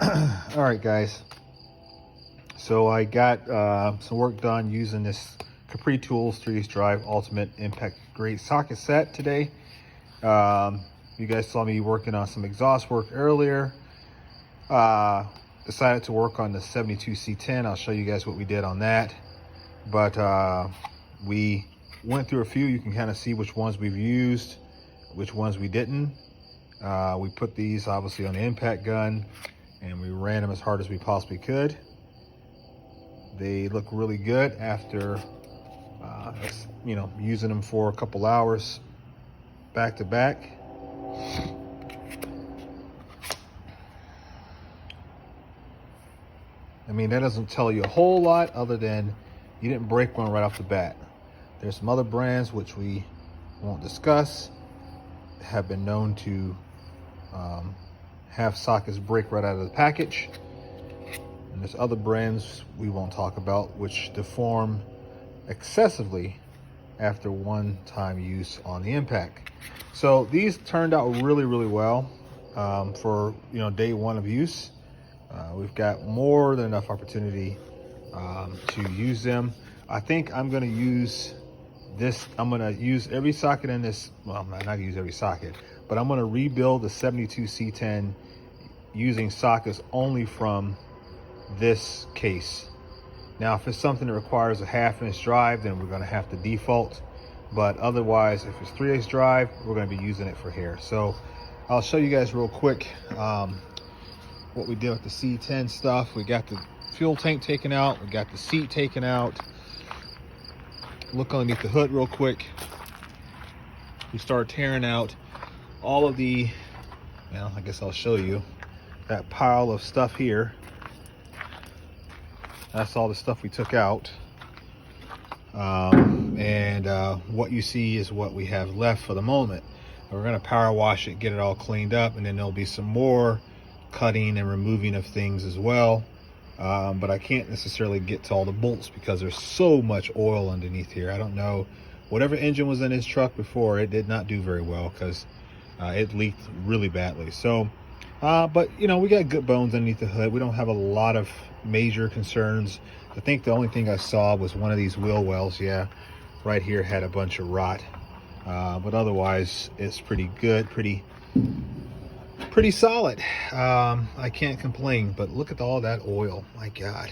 All right, guys. So I got some work done using this CAPRI Tools 3-Ace Drive Ultimate Impact Grade socket set today. You guys saw me working on some exhaust work earlier. Decided to work on the 72 C10. I'll show you guys what we did on that. But we went through a few. You can kind of see which ones we've used, which ones we didn't. We put these obviously on the impact gun and we ran them as hard as we possibly could. They look really good after using them for a couple hours back to back. I mean, that doesn't tell you a whole lot other than you didn't break one right off the bat. There's some other brands which we won't discuss have been known to have sockets break right out of the package. And there's other brands we won't talk about which deform excessively after one-time use on the impact. So these turned out really, really well for day one of use. We've got more than enough opportunity to use them. I think I'm going to use this. I'm going to use every socket in this. Well, I'm not going to use every socket, but I'm going to rebuild the 72 C10 using sockets only from this case. Now, if it's something that requires a 1/2-inch drive, then we're going to have to default. But otherwise, if it's 3/8 drive, we're going to be using it for here. So I'll show you guys real quick what we did with the C10 stuff. We got the fuel tank taken out. We got the seat taken out. Look underneath the hood real quick. We start tearing out all of the, well, I guess I'll show you that pile of stuff here. That's all the stuff we took out. What you see is what we have left for the moment. We're going to power wash it, get it all cleaned up, and then there'll be some more cutting and removing of things as well. But I can't necessarily get to all the bolts because there's so much oil underneath here. I don't know, whatever engine was in this truck before, it did not do very well because it leaked really badly. So but we got good bones underneath the hood. We don't have a lot of major concerns. I think the only thing I saw was one of these wheel wells, yeah, right here had a bunch of rot. But otherwise it's pretty good, pretty solid. I can't complain, but look at all that oil, my God.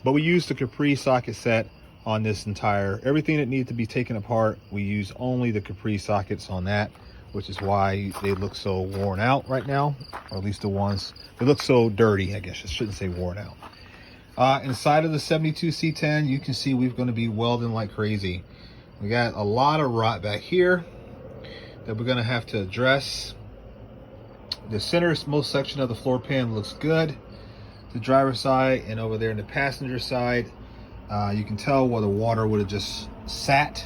But we used the CAPRI socket set on this entire, everything that needed to be taken apart, we use only the CAPRI sockets on that, which is why they look so worn out right now, or at least the ones, they look so dirty, I guess I shouldn't say worn out. Inside of the 72 C10, you can see we're going to be welding like crazy. We got a lot of rot back here that we're going to have to address. The centermost section of the floor pan looks good. The driver's side and over there in the passenger side, you can tell where the water would have just sat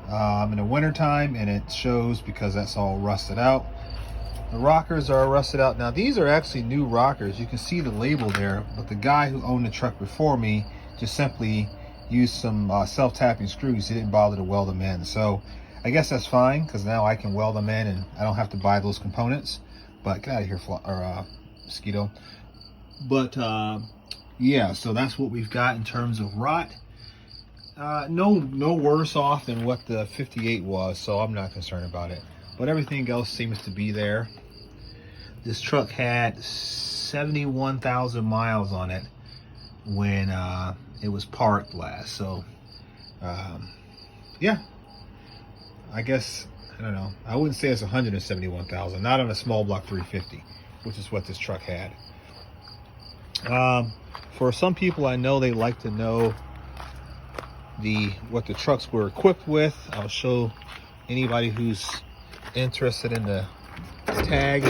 in the winter time, and it shows because that's all rusted out. The rockers are rusted out. Now these are actually new rockers. You can see the label there, but the guy who owned the truck before me just simply used some self-tapping screws. He didn't bother to weld them in. So I guess that's fine because now I can weld them in and I don't have to buy those components. But get out of here, mosquito. But yeah, so that's what we've got in terms of rot. No worse off than what the 58 was, so I'm not concerned about it. But everything else seems to be there. This truck had 71,000 miles on it when it was parked last. So yeah, I guess, I don't know, I wouldn't say it's 171,000, not on a small block 350, which is what this truck had. For some people, I know they like to know what the trucks were equipped with. I'll show anybody who's interested in the tag.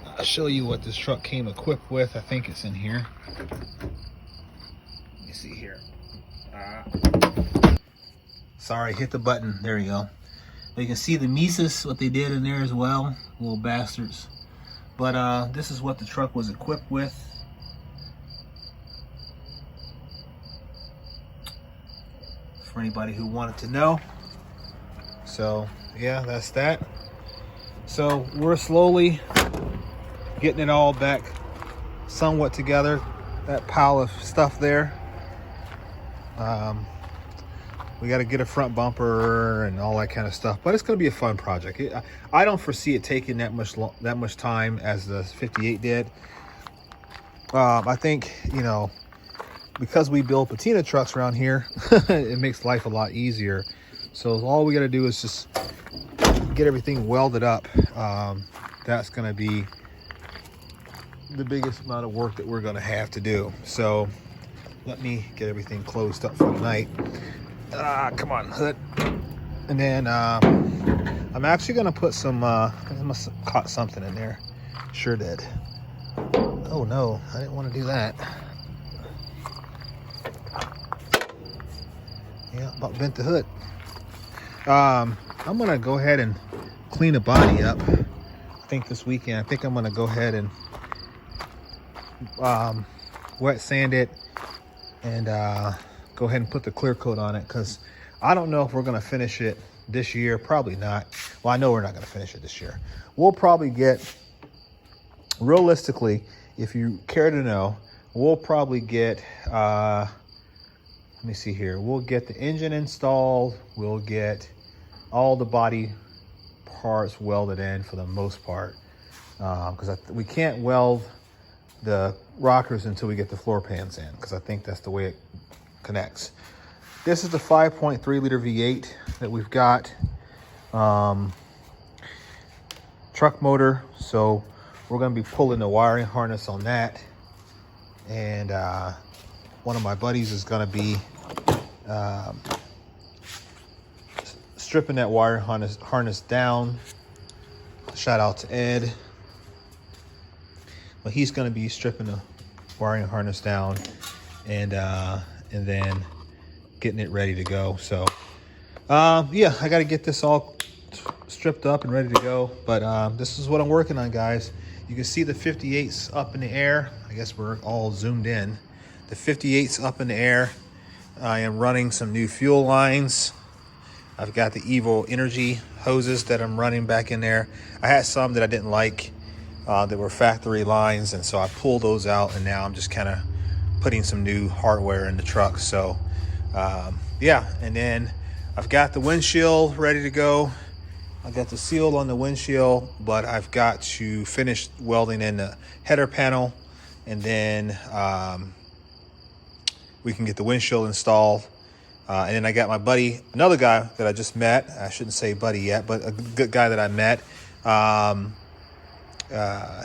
I'll show you what this truck came equipped with. I think it's in here. Let me see here. Sorry, hit the button. There you go. You can see the Mises, what they did in there as well, little bastards. But this is what the truck was equipped with. For anybody who wanted to know. So yeah, that's that. So we're slowly getting it all back somewhat together, that pile of stuff there. We got to get a front bumper and all that kind of stuff, but it's going to be a fun project. I don't foresee it taking that much time as the 58 did. I think, you know, because we build patina trucks around here, it makes life a lot easier. So all we got to do is just get everything welded up. That's going to be the biggest amount of work that we're going to have to do. So let me get everything closed up for tonight. Come on, hood. And then I'm actually going to put some, I must have caught something in there. Sure did. Oh no, I didn't want to do that. Yeah, about bent the hood. I'm going to go ahead and clean the body up. I think this weekend, I think I'm going to go ahead and wet sand it and go ahead and put the clear coat on it, because I don't know if we're going to finish it this year. Probably not. Well, I know we're not going to finish it this year. We'll probably get, realistically, if you care to know, we'll probably get, let me see here. We'll get the engine installed. We'll get all the body parts welded in for the most part, because we can't weld the rockers until we get the floor pans in, because I think that's the way it connects. This is the 5.3 liter V8 that we've got. Truck motor, so we're going to be pulling the wiring harness on that, and one of my buddies is going to be stripping that wire harness down. Shout out to Ed. But he's going to be stripping the wiring harness down and then getting it ready to go. So yeah, I got to get this all stripped up and ready to go. But this is what I'm working on, guys. You can see the 58's up in the air. I guess we're all zoomed in. The 58's up in the air. I am running some new fuel lines. I've got the Evo Energy hoses that I'm running back in there. I had some that I didn't like that were factory lines, and so I pulled those out, and now I'm just kind of putting some new hardware in the truck. So yeah, and then I've got the windshield ready to go. I got the seal on the windshield, but I've got to finish welding in the header panel, and then we can get the windshield installed. And then I got my buddy, another guy that I just met. I shouldn't say buddy yet, but a good guy that I met.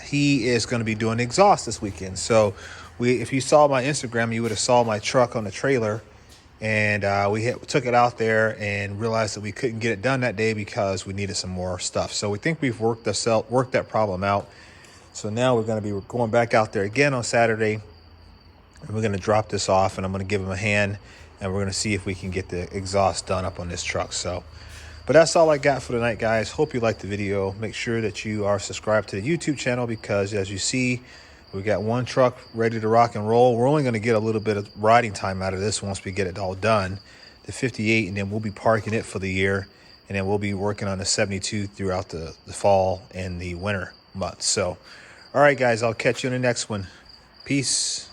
He is going to be doing exhaust this weekend. So if you saw my Instagram, you would have saw my truck on the trailer. And we took it out there and realized that we couldn't get it done that day because we needed some more stuff. So we think we've worked that problem out. So now we're going to be going back out there again on Saturday. And we're going to drop this off, and I'm going to give him a hand. And we're going to see if we can get the exhaust done up on this truck. So, but that's all I got for tonight, guys. Hope you liked the video. Make sure that you are subscribed to the YouTube channel, because as you see, we got one truck ready to rock and roll. We're only going to get a little bit of riding time out of this once we get it all done, the 58, and then we'll be parking it for the year. And then we'll be working on the 72 throughout the fall and the winter months. So, all right, guys, I'll catch you in the next one. Peace.